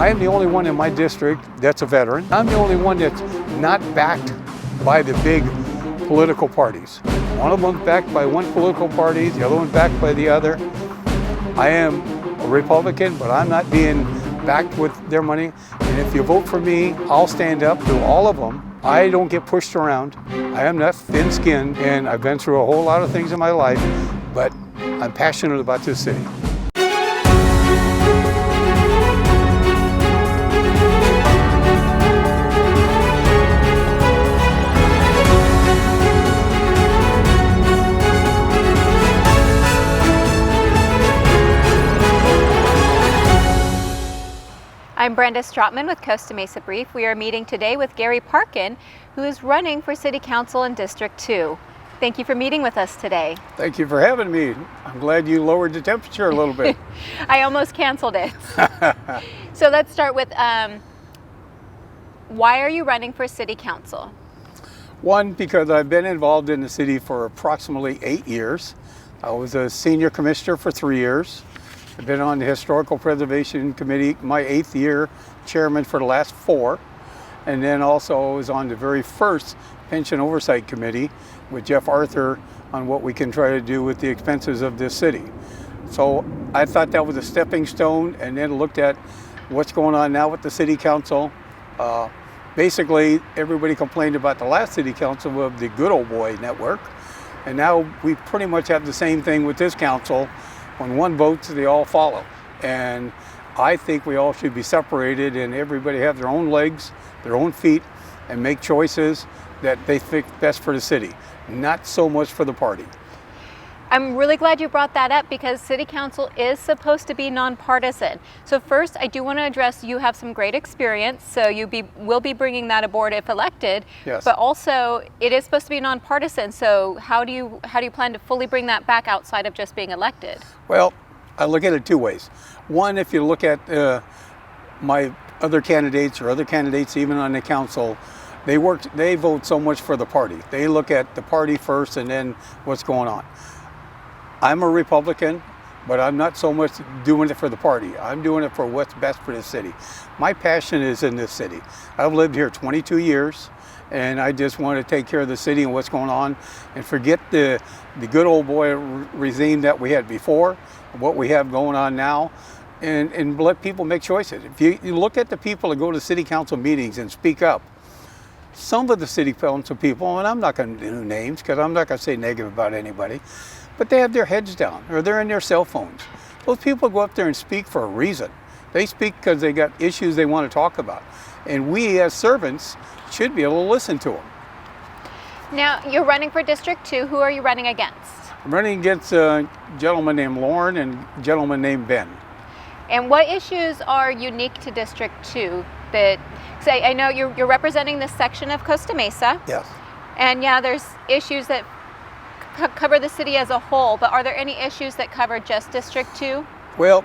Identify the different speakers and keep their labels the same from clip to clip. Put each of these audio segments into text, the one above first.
Speaker 1: I am the only one in my district that's a veteran. I'm the only one that's not backed by the big political parties. One of them's backed by one political party, the other one's backed by the other. I am a Republican, but I'm not being backed with their money. And if you vote for me, I'll stand up to all of them. I don't get pushed around. I am not thin-skinned, and I've been through a whole lot of things in my life, but I'm passionate about this city.
Speaker 2: I'm Brenda Stratman with Costa Mesa Brief. We are meeting today with Gary Parkin, who is running for City Council in District 2. Thank you for meeting with us today.
Speaker 1: Thank you for having me. I'm glad you lowered the temperature a little bit.
Speaker 2: I almost canceled it. So let's start with, why are you running for City Council?
Speaker 1: One, because I've been involved in the city for approximately 8 years. I was a senior commissioner for 3 years. I've been on the Historical Preservation Committee, my 8th year, chairman for the last 4. And then also I was on the very first Pension Oversight Committee with Jeff Arthur on what we can try to do with the expenses of this city. So I thought that was a stepping stone, and then looked at what's going on now with the City Council. Basically, everybody complained about the last City Council of the good old boy network. And now we pretty much have the same thing with this council. When one votes, they all follow. And I think we all should be separated and everybody have their own legs, their own feet, and make choices that they think best for the city, not so much for the party.
Speaker 2: I'm really glad you brought that up because City Council is supposed to be nonpartisan. So first, I do want to address you have some great experience, so will be bringing that aboard if elected.
Speaker 1: Yes.
Speaker 2: But also, it is supposed to be nonpartisan. So how do you plan to fully bring that back outside of just being elected?
Speaker 1: Well, I look at it 2 ways. One, if you look at my other candidates or other candidates even on the council, they vote so much for the party. They look at the party first and then what's going on. I'm a Republican, but I'm not so much doing it for the party. I'm doing it for what's best for the city. My passion is in this city. I've lived here 22 years, and I just want to take care of the city and what's going on, and forget the good old boy regime that we had before, what we have going on now, and let people make choices. If you look at the people that go to city council meetings and speak up, some of the city council people, and I'm not going to do names because I'm not going to say negative about anybody, but they have their heads down or they're in their cell phones. Those people go up there and speak for a reason. They speak because they got issues they want to talk about. And we as servants should be able to listen to them.
Speaker 2: Now, you're running for District 2. Who are you running against?
Speaker 1: I'm running against a gentleman named Lauren and a gentleman named Ben.
Speaker 2: And what issues are unique to District 2 that, say, I know you're representing this section of Costa Mesa.
Speaker 1: Yes.
Speaker 2: And yeah, there's issues that cover the city as a whole, but are there any issues that cover just District 2?
Speaker 1: Well,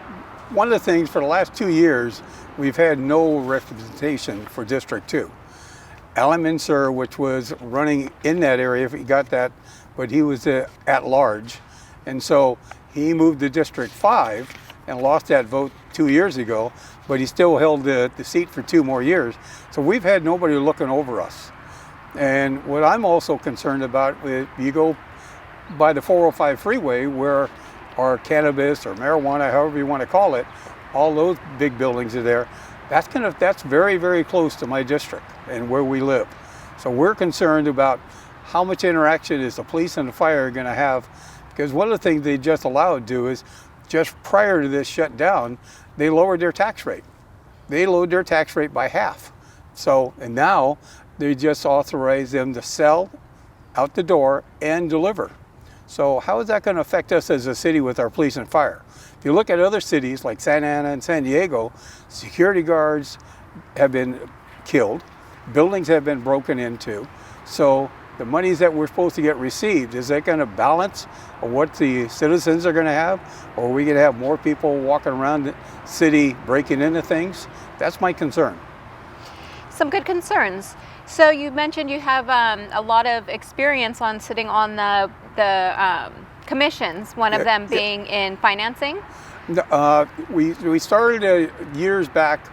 Speaker 1: one of the things for the last 2 years, we've had no representation for District 2. Alan Mincer, which was running in that area, if he got that, but he was at large. And so he moved to District 5 and lost that vote 2 years ago, but he still held the seat for 2 more years. So we've had nobody looking over us. And what I'm also concerned about, you go by the 405 freeway where our cannabis or marijuana, however you want to call it, all those big buildings are there. That's very, very close to my district and where we live. So we're concerned about how much interaction is the police and the fire going to have, because one of the things they just allowed to do is just prior to this shutdown, they lowered their tax rate. They lowered their tax rate by half. So, and now they just authorize them to sell out the door and deliver. So how is that going to affect us as a city with our police and fire? If you look at other cities like Santa Ana and San Diego, security guards have been killed, buildings have been broken into. So the monies that we're supposed to get received, is that going to balance what the citizens are going to have? Or are we going to have more people walking around the city breaking into things? That's my concern.
Speaker 2: Some good concerns. So you mentioned you have a lot of experience on sitting on the commissions, one of them being in financing.
Speaker 1: We started years back.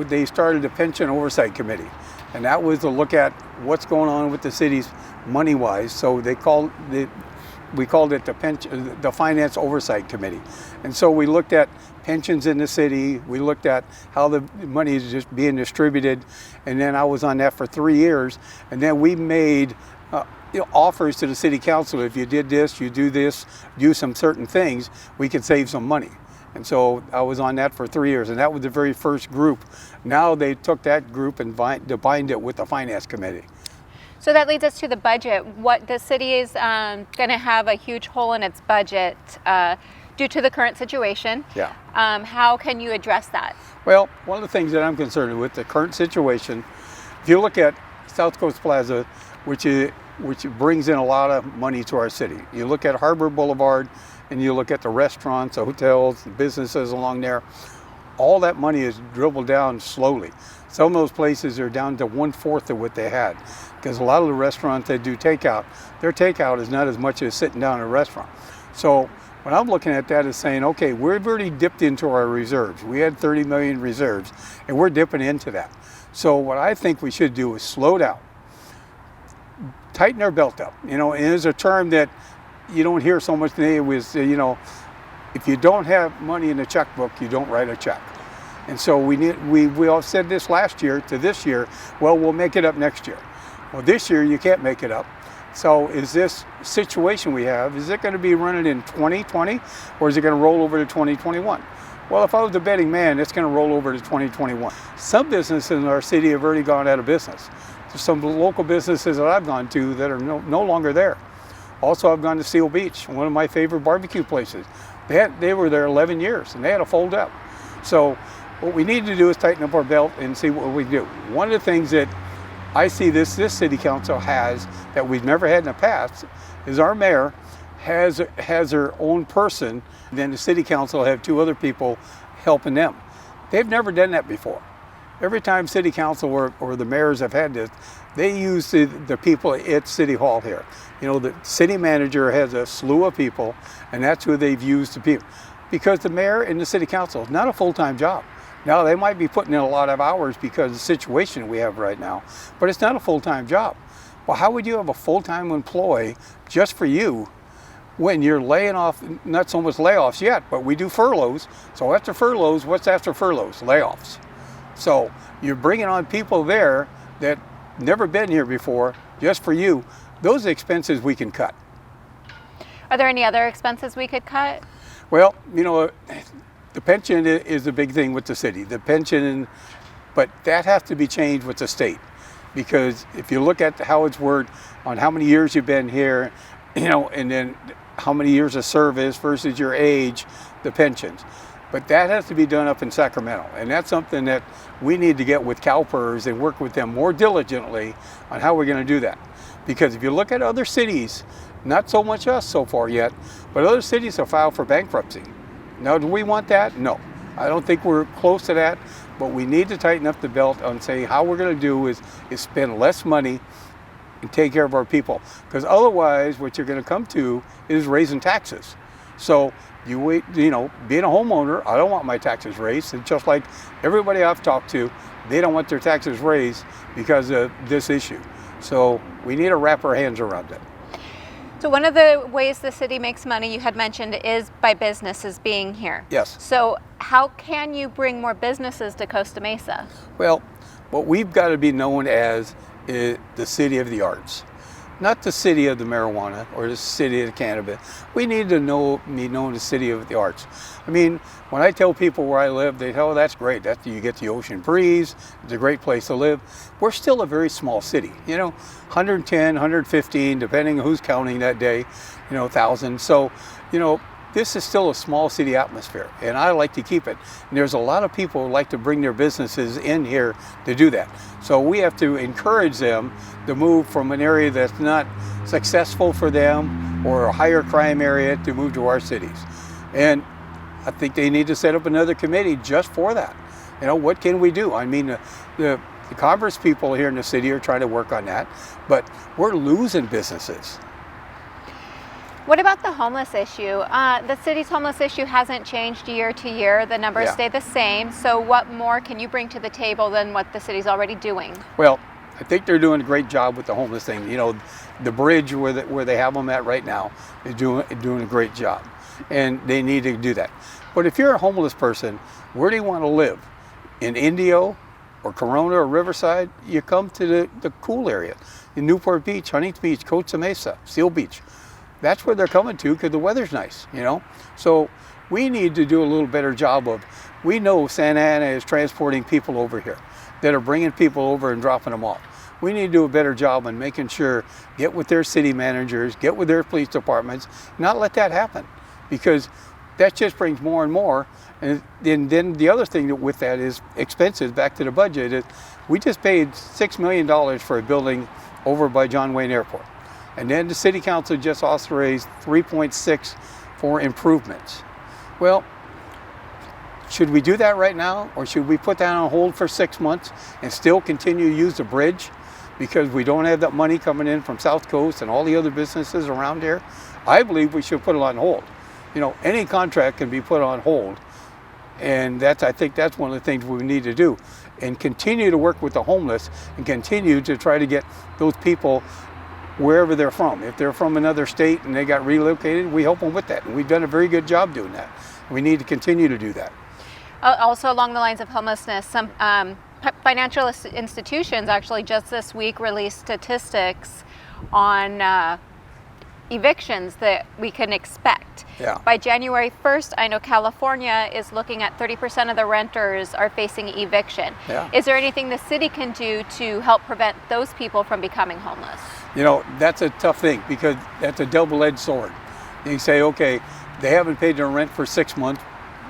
Speaker 1: They started the Pension Oversight Committee, and that was to look at what's going on with the cities money-wise. So we called it the Finance Oversight Committee, and so we looked at pensions in the city. We looked at how the money is just being distributed, and then I was on that for 3 years, and then we made offers to the city council. If you did this, you do this, do some certain things, we could save some money. And so I was on that for 3 years, and that was the very first group. Now they took that group and combined it with the Finance Committee.
Speaker 2: So that leads us to the budget. What the city is going to have a huge hole in its budget due to the current situation.
Speaker 1: Yeah.
Speaker 2: How can you address that?
Speaker 1: Well, one of the things that I'm concerned with the current situation, if you look at South Coast Plaza, which brings in a lot of money to our city. You look at Harbor Boulevard, and you look at the restaurants, the hotels, the businesses along there, all that money is dribbled down slowly. Some of those places are down to 1/4 of what they had, because a lot of the restaurants that do takeout, their takeout is not as much as sitting down in a restaurant. So when I'm looking at that is saying, okay, we've already dipped into our reserves. We had 30 million reserves, and we're dipping into that. So what I think we should do is slow down, tighten our belt up. And there's a term that you don't hear so much today was, if you don't have money in the checkbook, you don't write a check. And so we all said this last year to this year, well, we'll make it up next year. Well, this year you can't make it up. So is this situation we have, is it going to be running in 2020, or is it going to roll over to 2021? Well, if I was a betting man, it's going to roll over to 2021. Some businesses in our city have already gone out of business. There's some local businesses that I've gone to that are no longer there. Also, I've gone to Seal Beach, one of my favorite barbecue places. They were there 11 years, and they had to fold up. So what we need to do is tighten up our belt and see what we do. One of the things that I see this city council has that we've never had in the past is our mayor has her own person, then the city council will have 2 other people helping them. They've never done that before. Every time city council or the mayors have had this, they use the people at City Hall here. The city manager has a slew of people, and that's who they've used to people. Because the mayor and the city council is not a full-time job. Now, they might be putting in a lot of hours because of the situation we have right now, but it's not a full-time job. Well, how would you have a full-time employee just for you when you're laying off, not so much layoffs yet, but we do furloughs. So after furloughs, what's after furloughs? Layoffs. So you're bringing on people there that never been here before just for you. Those expenses we can cut.
Speaker 2: Are there any other expenses we could cut?
Speaker 1: Well, the pension is a big thing with the city. The pension, but that has to be changed with the state. Because if you look at how it's worded on how many years you've been here, and then how many years of service versus your age, the pensions. But that has to be done up in Sacramento. And that's something that we need to get with CALPers and work with them more diligently on how we're going to do that. Because if you look at other cities, not so much us so far yet, but other cities have filed for bankruptcy. Now, do we want that? No. I don't think we're close to that, but we need to tighten up the belt on saying how we're going to do is spend less money and take care of our people. Because otherwise, what you're going to come to is raising taxes. So being a homeowner, I don't want my taxes raised. And just like everybody I've talked to, they don't want their taxes raised because of this issue. So we need to wrap our hands around it.
Speaker 2: So one of the ways the city makes money, you had mentioned, is by businesses being here.
Speaker 1: Yes.
Speaker 2: So how can you bring more businesses to Costa Mesa?
Speaker 1: Well, what we've got to be known as is the city of the arts. Not the city of the marijuana or the city of the cannabis. We need to be known as the city of the arts. I mean, when I tell people where I live, they say, oh, that's great. You get the ocean breeze. It's a great place to live. We're still a very small city, 110, 115, depending on who's counting that day, 1,000. So, this is still a small city atmosphere, and I like to keep it. And there's a lot of people who like to bring their businesses in here to do that. So we have to encourage them to move from an area that's not successful for them or a higher crime area to move to our cities. And I think they need to set up another committee just for that. What can we do? I mean, the commerce people here in the city are trying to work on that, but we're losing businesses.
Speaker 2: What about the homeless issue? The city's homeless issue hasn't changed year to year. The numbers
Speaker 1: Yeah.
Speaker 2: stay the same. So what more can you bring to the table than what the city's already doing?
Speaker 1: Well, I think they're doing a great job with the homeless thing. You know, the bridge where they have them at right now is doing a great job, and they need to do that. But if you're a homeless person, where do you want to live? In Indio or Corona or Riverside? You come to the cool area. In Newport Beach, Huntington Beach, Costa Mesa, Seal Beach. That's where they're coming to because the weather's nice, you know? So we need to do a little better job of, we know Santa Ana is transporting people over here that are bringing people over and dropping them off. We need to do a better job in making sure, get with their city managers, get with their police departments, not let that happen, because that just brings more and more. And then the other thing with that is expenses, back to the budget, is we just paid $6 million for a building over by John Wayne Airport. And then the city council just authorized 3.6 for improvements. Well, should we do that right now, or should we put that on hold for 6 months and still continue to use the bridge because we don't have that money coming in from South Coast and all the other businesses around here? I believe we should put it on hold. You know, any contract can be put on hold, and I think that's one of the things we need to do, and continue to work with the homeless and continue to try to get those people wherever they're from. If they're from another state and they got relocated, we help them with that, and we've done a very good job doing that. We need to continue to do that.
Speaker 2: Also along the lines of homelessness, some financial institutions actually just this week released statistics on evictions that we can expect.
Speaker 1: Yeah.
Speaker 2: By January 1st, I know California is looking at 30% of the renters are facing eviction.
Speaker 1: Yeah.
Speaker 2: Is there anything the city can do to help prevent those people from becoming homeless?
Speaker 1: You know, that's a tough thing because that's a double-edged sword. You say, okay, they haven't paid their rent for 6 months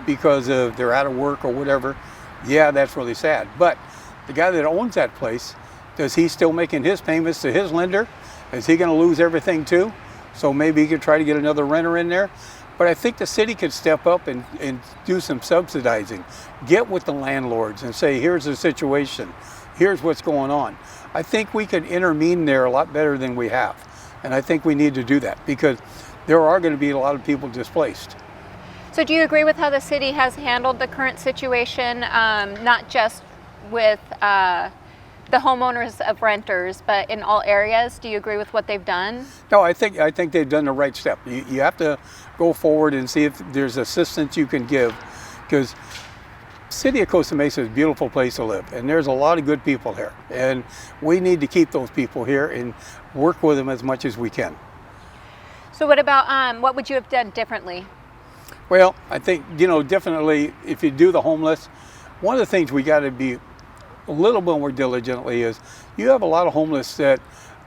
Speaker 1: because they're out of work or whatever. Yeah, that's really sad. But the guy that owns that place, does he still making his payments to his lender? Is he going to lose everything too? So maybe he could try to get another renter in there. But I think the city could step up and do some subsidizing. Get with the landlords and say, here's the situation. Here's what's going on. I think we could intervene there a lot better than we have. And I think we need to do that because there are going to be a lot of people displaced.
Speaker 2: So do you agree with how the city has handled the current situation, not just with the homeowners of renters, but in all areas? Do you agree with what they've done?
Speaker 1: No, I think they've done the right step. You have to go forward and see if there's assistance you can give, because city of Costa Mesa is a beautiful place to live, and there's a lot of good people here, and we need to keep those people here and work with them as much as we can.
Speaker 2: So what about, what would you have done differently?
Speaker 1: Well, I think, you know, definitely if you do the homeless, one of the things we got to be a little bit more diligently is you have a lot of homeless that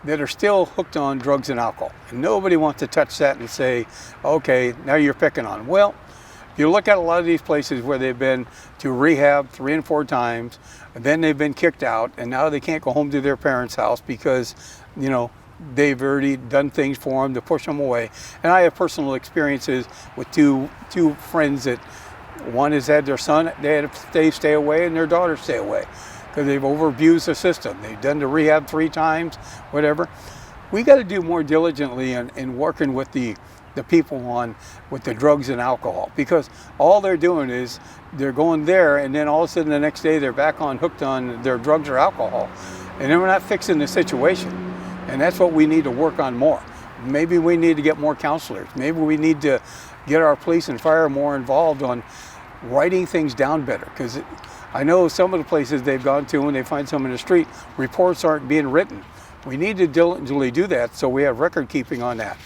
Speaker 1: are still hooked on drugs and alcohol, and nobody wants to touch that and say, okay, now you're picking on them. Well, if you look at a lot of these places where they've been to rehab 3 and 4 times, and then they've been kicked out, and now they can't go home to their parents' house because, you know, they've already done things for them to push them away. And I have personal experiences with two friends that one has had their son, they had to stay away, and their daughter stay away because they've over-abused the system. They've done the rehab 3 times, whatever. We got to do more diligently in working with the people with the drugs and alcohol, because all they're doing is they're going there, and then all of a sudden the next day they're back on hooked on their drugs or alcohol, and then we're not fixing the situation. And that's what we need to work on more. Maybe we need to get more counselors. Maybe we need to get our police and fire more involved on writing things down better, because I know some of the places they've gone to when they find someone in the street, reports aren't being written. We need to diligently do that so we have record keeping on that.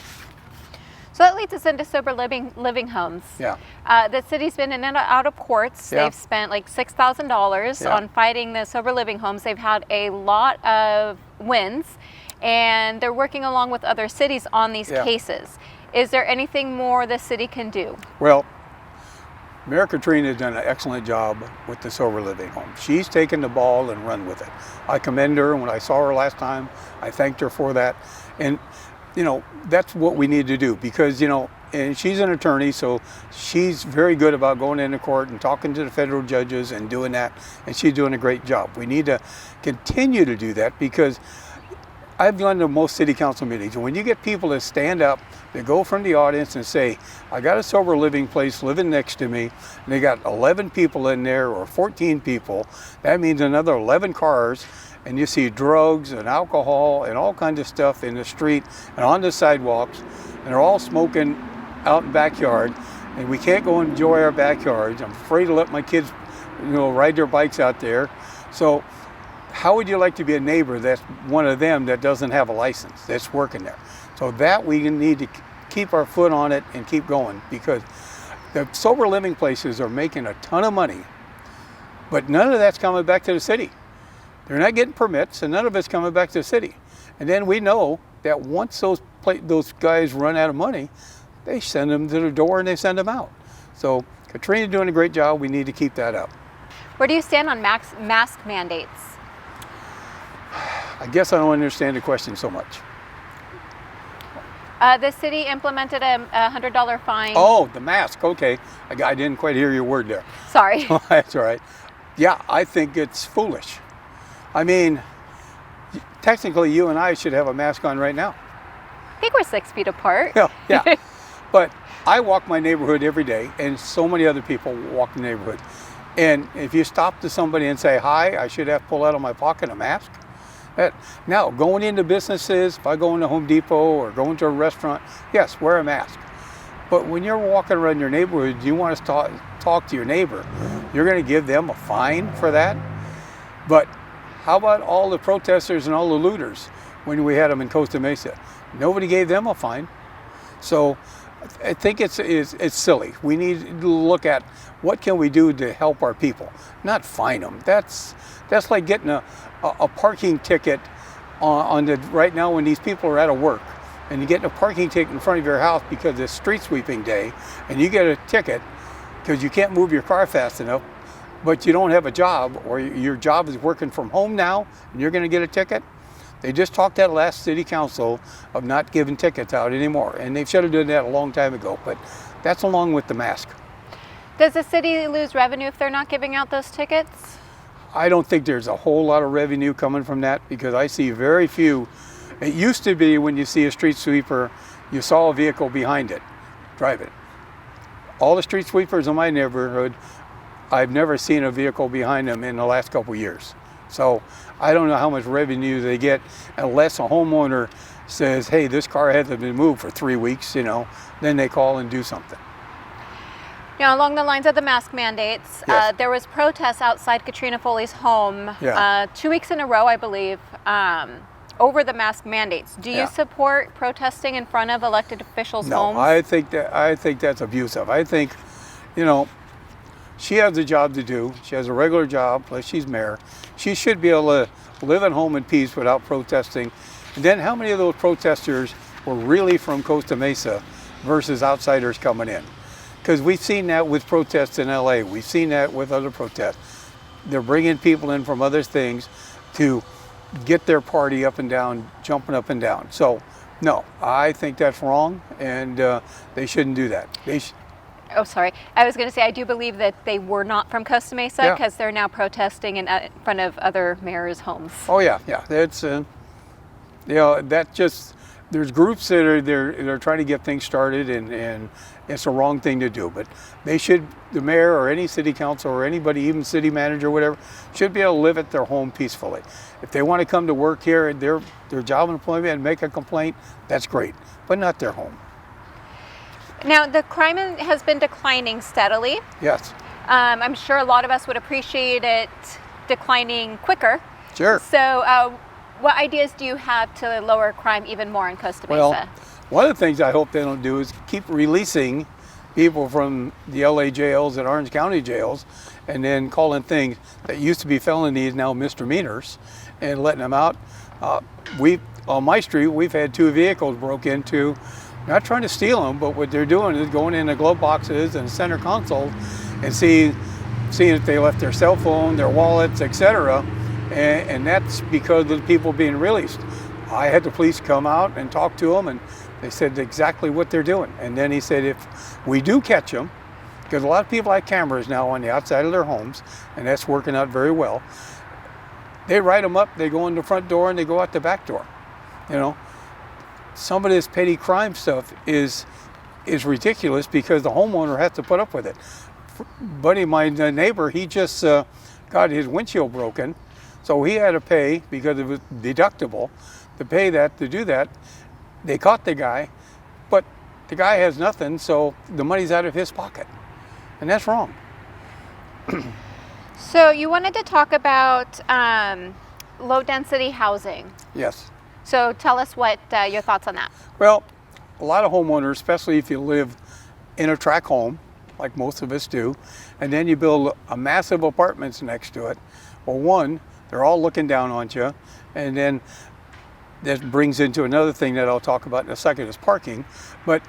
Speaker 2: So that leads us into sober living homes.
Speaker 1: Yeah.
Speaker 2: The city's been in and out of courts.
Speaker 1: Yeah.
Speaker 2: They've spent like $6,000
Speaker 1: Yeah.
Speaker 2: on fighting the sober living homes. They've had a lot of wins, and they're working along with other cities on these
Speaker 1: Yeah.
Speaker 2: cases. Is there anything more the city can do?
Speaker 1: Well, Mayor Katrina has done an excellent job with the sober living home. She's taken the ball and run with it. I commend her. When I saw her last time, I thanked her for that. And, you know, that's what we need to do, because, you know, and she's an attorney, so she's very good about going into court and talking to the federal judges and doing that, and she's doing a great job. We need to continue to do that, because I've gone to most city council meetings, and when you get people that stand up, they go from the audience and say, I got a sober living place living next to me, and they got 11 people in there or 14 people, that means another 11 cars, and you see drugs and alcohol and all kinds of stuff in the street and on the sidewalks, and they're all smoking out in the backyard, and we can't go enjoy our backyards. I'm afraid to let my kids, ride their bikes out there. So how would you like to be a neighbor that's one of them that doesn't have a license, that's working there? So that we need to keep our foot on it and keep going, because the sober living places are making a ton of money, but none of that's coming back to the city. They're not getting permits, and none of it's coming back to the city. And then we know that once those guys run out of money, they send them to the door and they send them out. So Katrina's doing a great job. We need to keep that up.
Speaker 2: Where do you stand on mask mandates?
Speaker 1: I guess I don't understand the question so much.
Speaker 2: The city implemented a $100 fine.
Speaker 1: Oh, the mask. Okay. I didn't quite hear your word there.
Speaker 2: Sorry.
Speaker 1: That's all right. Yeah, I think it's foolish. I mean, technically you and I should have a mask on right now.
Speaker 2: I think we're 6 feet apart.
Speaker 1: Yeah. But I walk my neighborhood every day, and so many other people walk the neighborhood. And if you stop to somebody and say, hi, I should have to pull out of my pocket a mask. Now, going into businesses, if I go into Home Depot or going to a restaurant, yes, wear a mask. But when you're walking around your neighborhood, you want to talk to your neighbor, you're going to give them a fine for that? But how about all the protesters and all the looters when we had them in Costa Mesa? Nobody gave them a fine. So I think it's silly. We need to look at what can we do to help our people, not fine them. That's like getting a parking ticket on the right now when these people are out of work, and you get a parking ticket in front of your house because it's street sweeping day, and you get a ticket because you can't move your car fast enough, but you don't have a job, or your job is working from home now, and you're going to get a ticket. They just talked at last city council of not giving tickets out anymore, and they should have done that a long time ago, but that's along with the mask.
Speaker 2: Does the city lose revenue if they're not giving out those tickets?
Speaker 1: I don't think there's a whole lot of revenue coming from that, because I see very few. It used to be when you see a street sweeper, you saw a vehicle behind it, driving. All the street sweepers in my neighborhood, I've never seen a vehicle behind them in the last couple years. So I don't know how much revenue they get unless a homeowner says, hey, this car hasn't been moved for 3 weeks, then they call and do something.
Speaker 2: Now, along the lines of the mask mandates,
Speaker 1: Yes.
Speaker 2: there was protests outside Katrina Foley's home 2 weeks in a row, I believe, over the mask mandates. Do you support protesting in front of elected officials' homes?
Speaker 1: No, I think that's abusive. I think, she has a job to do. She has a regular job, plus she's mayor. She should be able to live at home in peace without protesting. And then how many of those protesters were really from Costa Mesa versus outsiders coming in? Because we've seen that with protests in LA. We've seen that with other protests. They're bringing people in from other things to get their party up and down, jumping up and down. So, no, I think that's wrong, and they shouldn't do that.
Speaker 2: Oh, sorry. I was going to say, I do believe that they were not from Costa Mesa, because they're now protesting in front of other mayors' homes.
Speaker 1: Oh, yeah. That's, that just, there's groups that are they're trying to get things started, and it's a wrong thing to do. But they should, the mayor or any city council or anybody, even city manager or whatever, should be able to live at their home peacefully. If they want to come to work here at their job employment and make a complaint, that's great, but not their home.
Speaker 2: Now, the crime has been declining steadily.
Speaker 1: Yes.
Speaker 2: I'm sure a lot of us would appreciate it declining quicker.
Speaker 1: Sure.
Speaker 2: So what ideas do you have to lower crime even more in Costa Mesa?
Speaker 1: Well, one of the things I hope they don't do is keep releasing people from the LA jails and Orange County jails, and then calling things that used to be felonies now misdemeanors, and letting them out. On my street, we've had 2 vehicles broke into. Not trying to steal them, but what they're doing is going into glove boxes and center console and seeing if they left their cell phone, their wallets, etc. And that's because of the people being released. I had the police come out and talk to them, and they said exactly what they're doing. And then he said, if we do catch them, because a lot of people have cameras now on the outside of their homes, and that's working out very well, they write them up, they go in the front door and they go out the back door. You know, some of this petty crime stuff is ridiculous because the homeowner has to put up with it. Buddy of mine, the neighbor, he just got his windshield broken, so he had to pay, because it was deductible, to pay that, to do that. They caught the guy, but the guy has nothing, so the money's out of his pocket, and that's wrong.
Speaker 2: So you wanted to talk about low density housing.
Speaker 1: Yes.
Speaker 2: So tell us what your thoughts on that.
Speaker 1: Well, a lot of homeowners, especially if you live in a tract home, like most of us do, and then you build a massive apartments next to it. Well, one, they're all looking down on you, and then that brings into another thing that I'll talk about in a second, is parking. But,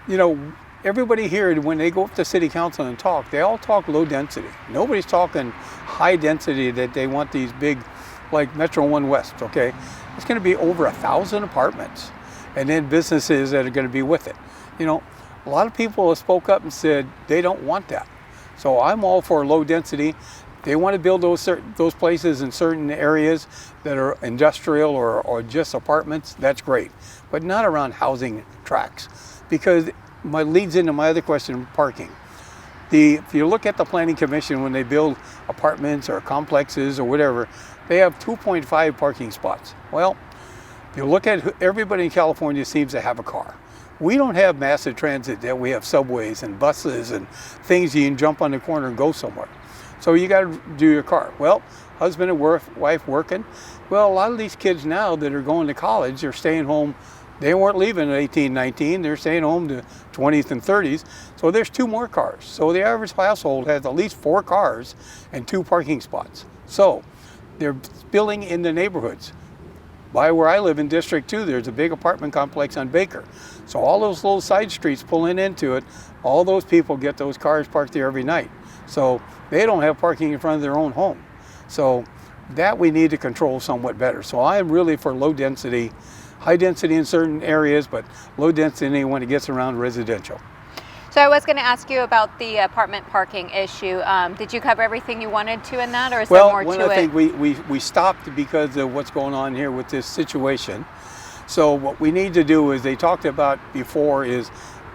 Speaker 1: you know, everybody here, when they go up to city council and talk, they all talk low density. Nobody's talking high density, that they want these big, like Metro One West, okay? It's gonna be over 1,000 apartments, and then businesses that are gonna be with it. You know, a lot of people have spoke up and said they don't want that. So I'm all for low density. They want to build those places in certain areas that are industrial or just apartments. That's great, but not around housing tracts, because my leads into my other question, parking. If you look at the Planning Commission, when they build apartments or complexes or whatever, they have 2.5 parking spots. Well, if you look at everybody in California seems to have a car. We don't have massive transit that we have subways and buses and things you can jump on the corner and go somewhere. So you got to do your car. Well, husband and wife working. Well, a lot of these kids now that are going to college, they're staying home. They weren't leaving at 18, 19. They're staying home to 20s and 30s. So there's 2 more cars. So the average household has at least 4 cars and 2 parking spots. So they're spilling in the neighborhoods. By where I live in District 2, there's a big apartment complex on Baker. So all those little side streets pulling into it, all those people get those cars parked there every night. So they don't have parking in front of their own home. So that we need to control somewhat better. So I am really for low density, high density in certain areas, but low density when it gets around residential.
Speaker 2: So I was going to ask you about the apartment parking issue. Did you cover everything you wanted to in that, or is there more to it?
Speaker 1: Well, one thing we stopped because of what's going on here with this situation. So what we need to do is, they talked about before, is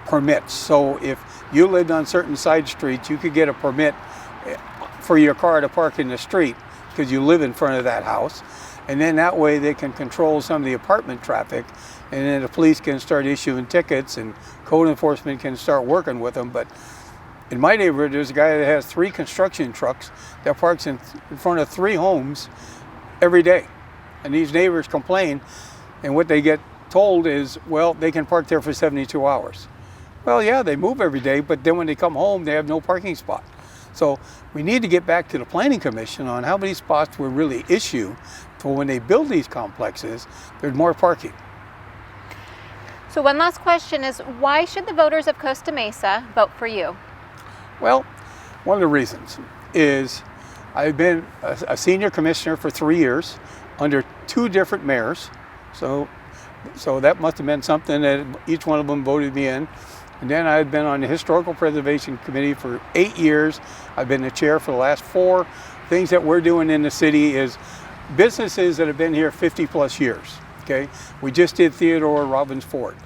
Speaker 1: permits. So if you lived on certain side streets, you could get a permit for your car to park in the street because you live in front of that house. And then that way they can control some of the apartment traffic, and then the police can start issuing tickets and code enforcement can start working with them. But in my neighborhood, there's a guy that has 3 construction trucks that parks in front of 3 homes every day. And these neighbors complain, and what they get told is, well, they can park there for 72 hours. Well, yeah, they move every day, but then when they come home, they have no parking spot. So we need to get back to the Planning Commission on how many spots we really issue for when they build these complexes, there's more parking.
Speaker 2: So one last question is, why should the voters of Costa Mesa vote for you?
Speaker 1: Well, one of the reasons is I've been a senior commissioner for 3 years under 2 different mayors. So that must have been something that each one of them voted me in. And then I've been on the Historical Preservation Committee for 8 years. I've been the chair for the last 4. Things that we're doing in the city is businesses that have been here 50 plus years, okay? We just did Theodore Robbins Ford.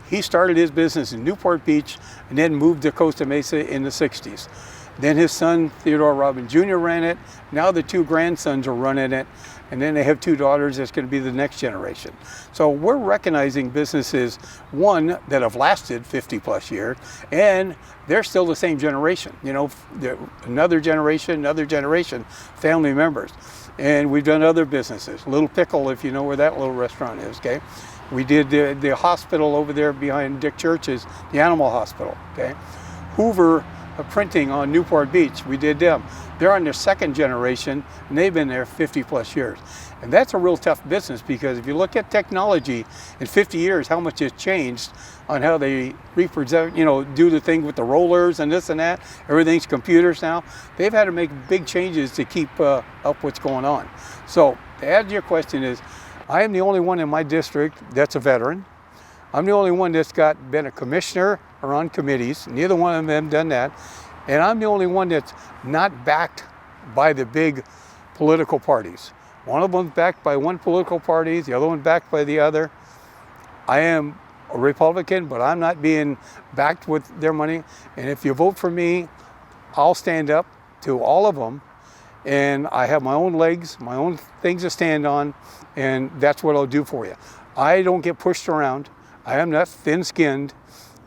Speaker 1: He started his business in Newport Beach and then moved to Costa Mesa in the 60s. Then his son, Theodore Robbins Jr. ran it. Now the 2 grandsons are running it. And then they have 2 daughters that's going to be the next generation. So we're recognizing businesses, one, that have lasted 50 plus years, and they're still the same generation. You know, another generation, family members. And we've done other businesses. Little Pickle, if you know where that little restaurant is, okay? We did the hospital over there behind Dick Church's, the animal hospital, okay? Hoover Printing on Newport Beach, we did them. They're on their 2nd generation, and they've been there 50 plus years. And that's a real tough business, because if you look at technology in 50 years, how much has changed on how they represent, you know, do the thing with the rollers and this and that. Everything's computers now. They've had to make big changes to keep up what's going on. So to answer your question is, I am the only one in my district that's a veteran. I'm the only one that's been a commissioner or on committees. Neither one of them done that. And I'm the only one that's not backed by the big political parties. One of them's backed by one political party, the other one backed by the other. I am a Republican, but I'm not being backed with their money. And if you vote for me, I'll stand up to all of them. And I have my own legs, my own things to stand on, and that's what I'll do for you. I don't get pushed around. I am not thin-skinned,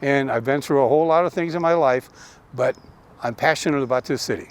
Speaker 1: and I've been through a whole lot of things in my life, but I'm passionate about this city.